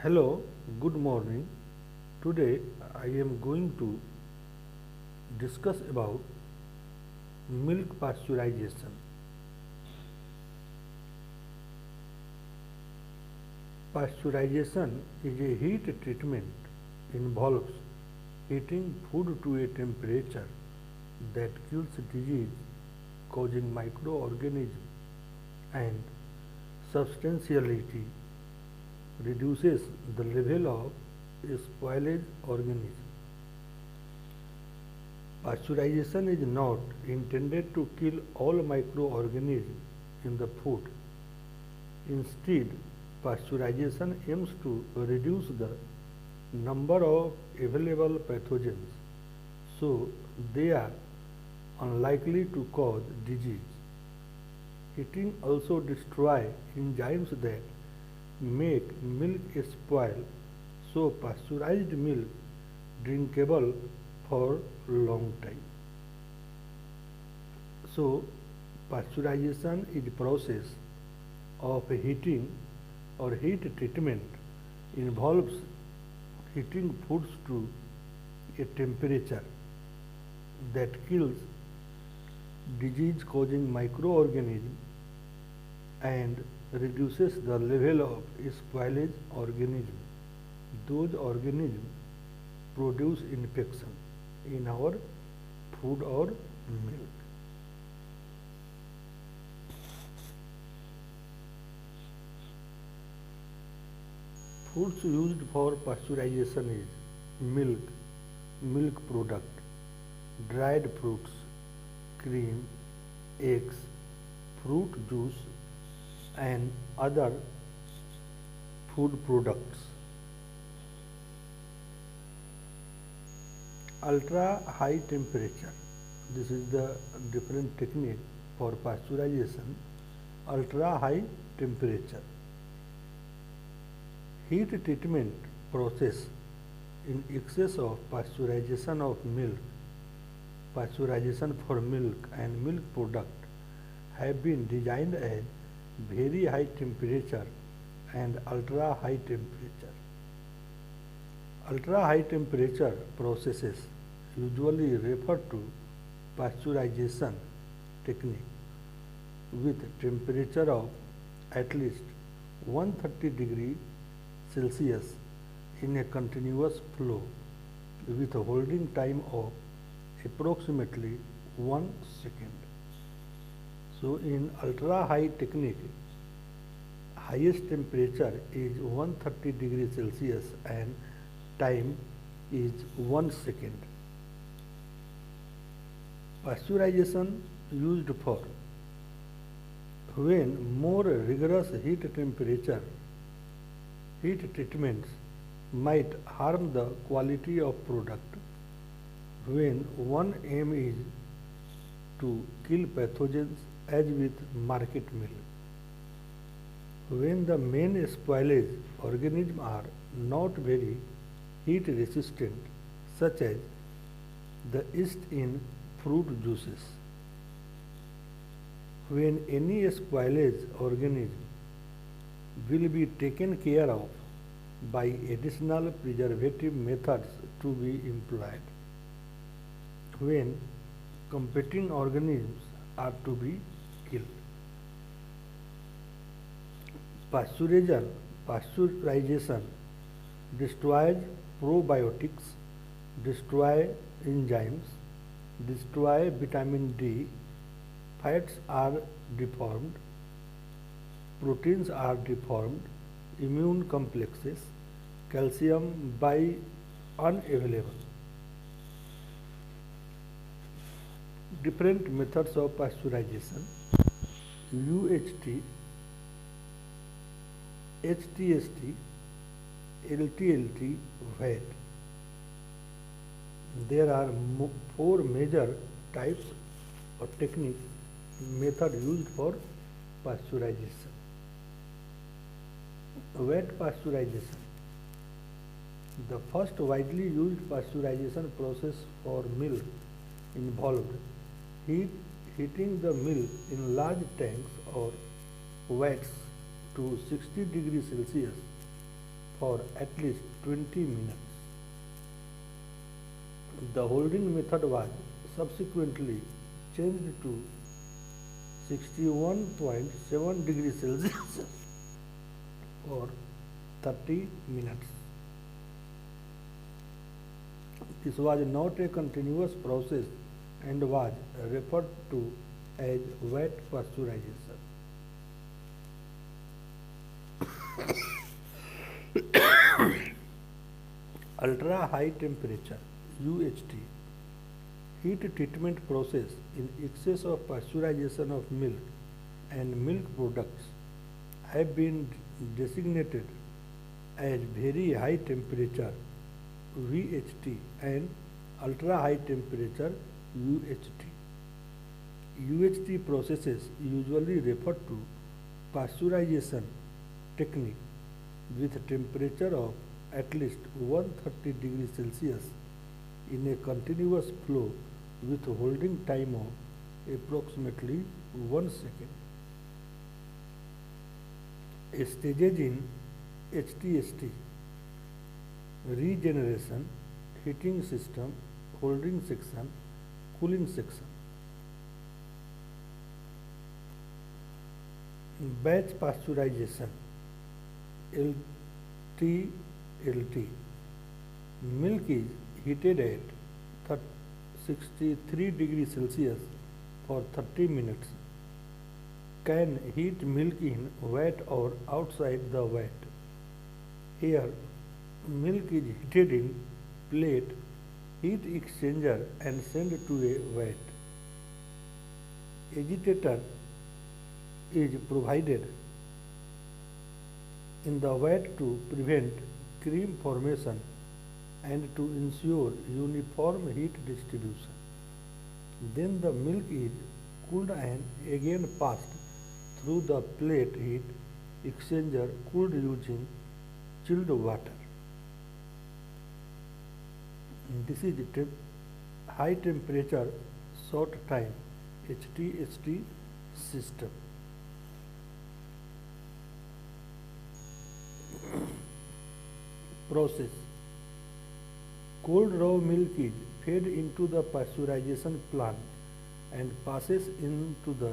Hello, good morning. Today I am going to discuss about milk pasteurization. Pasteurization is a heat treatment involves heating food to a temperature that kills disease causing microorganisms and substantially reduces the level of spoilage organisms. Pasteurization is not intended to kill all microorganisms in the food. Instead, pasteurization aims to reduce the number of available pathogens so they are unlikely to cause disease. Heating also destroys enzymes that make milk spoil, so pasteurized milk drinkable for long time. So pasteurization is a process of heating or heat treatment involves heating foods to a temperature that kills disease causing microorganisms and reduces the level of spoilage organisms. Those organisms produce infection in our food or milk. Foods used for pasteurization is milk, milk product, dried fruits, cream, eggs, fruit juice and other food products. Ultra high temperature. This is the different technique for pasteurization. Ultra high temperature. Heat treatment process in excess of pasteurization of milk, pasteurization for milk and milk product have been designed at very high temperature and ultra high temperature. Ultra high temperature processes usually refer to pasteurization technique with temperature of at least 130 degree Celsius in a continuous flow with a holding time of approximately 1 second. So in ultra high technique, highest temperature is 130 degrees Celsius and time is 1 second. Pasteurization used for when more rigorous heat treatments might harm the quality of product, when one aim is to kill pathogens as with market milk, when the main spoilage organisms are not very heat resistant, such as the yeast in fruit juices, when any spoilage organism will be taken care of by additional preservative methods to be employed, when competing organisms are to be killed. Pasteurization destroys probiotics, destroy enzymes, destroy vitamin D, fats are deformed, proteins are deformed, immune complexes, calcium by unavailable. Different methods of pasteurization: UHT, HTST, LTLT, VAT. There are four major types or techniques method used for pasteurization. Wet pasteurization. The first widely used pasteurization process for milk involved heating the milk in large tanks or vats to 60 degrees Celsius for at least 20 minutes. The holding method was subsequently changed to 61.7 degrees Celsius for 30 minutes. This was not a continuous process and was referred to as wet pasteurization. Ultra high temperature UHT heat treatment process in excess of pasteurization of milk and milk products have been designated as very high temperature VHT and ultra high temperature UHT. UHT processes usually refer to pasteurization technique with a temperature of at least 130 degrees Celsius in a continuous flow with a holding time of approximately 1 second. Stages in HTST: regeneration, heating system, holding section, cooling section. Batch pasteurization LTLT. Milk is heated at 63 degrees Celsius for 30 minutes. Can heat milk in vat or outside the vat. Here, milk is heated in plate, heat exchanger and sent to a vat. Agitator is provided in the vat to prevent cream formation and to ensure uniform heat distribution. Then the milk is cooled and again passed through the plate heat exchanger cooled using chilled water. This is high temperature short time HTST system. Process: cold raw milk is fed into the pasteurization plant and passes into the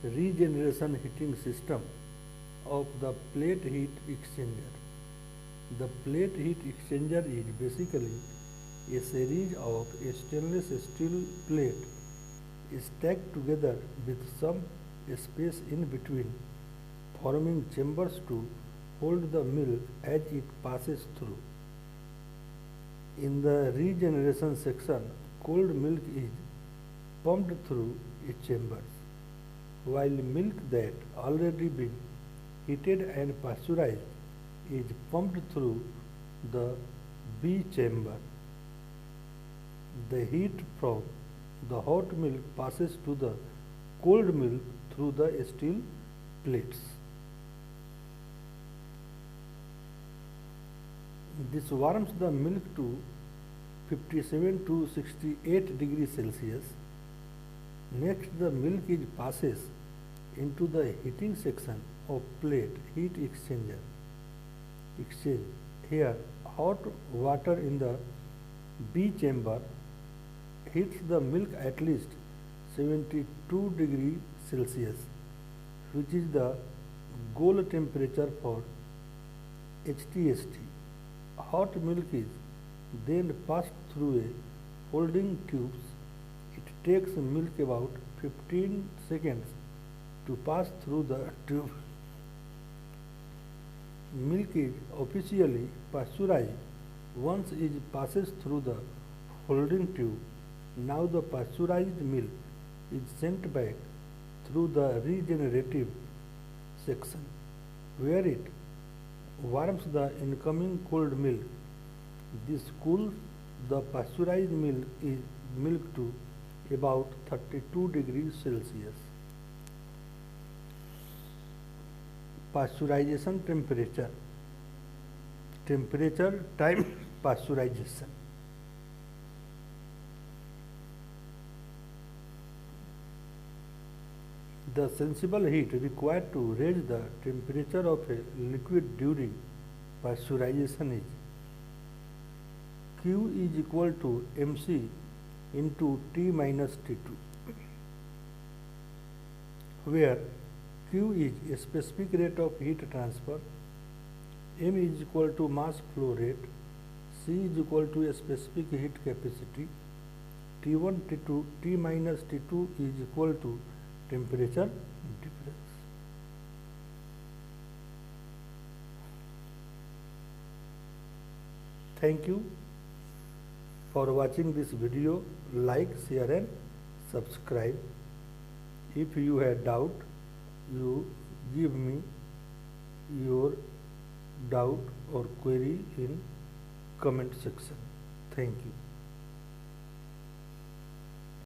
regeneration heating system of the plate heat exchanger. The plate heat exchanger is basically a series of stainless steel plates stacked together with some space in between, forming chambers to hold the milk as it passes through. In the regeneration section, cold milk is pumped through a chambers, while milk that already been heated and pasteurized is pumped through the B chamber. The heat from the hot milk passes to the cold milk through the steel plates. This warms the milk to 57 to 68 degrees Celsius. Next, the milk is passes into the heating section of plate heat exchanger. Here, hot water in the B chamber heats the milk at least 72 degrees Celsius, which is the goal temperature for HTST. Hot milk is then passed through a holding tubes. It takes milk about 15 seconds to pass through the tube. Milk is officially pasteurized once it passes through the holding tube. Now the pasteurized milk is sent back through the regenerative section, where it warms the incoming cold milk. This cools the pasteurized milk to about 32 degrees Celsius. Pasteurization temperature. Temperature time pasteurization. The sensible heat required to raise the temperature of a liquid during pasteurization is Q is equal to mc into T minus T2, where Q is a specific rate of heat transfer, m is equal to mass flow rate, C is equal to a specific heat capacity, T1, T2, T minus T2 is equal to temperature difference. Thank you for watching this video. Like, share and subscribe. If you have doubt, you give me your doubt or query in comment section. Thank you.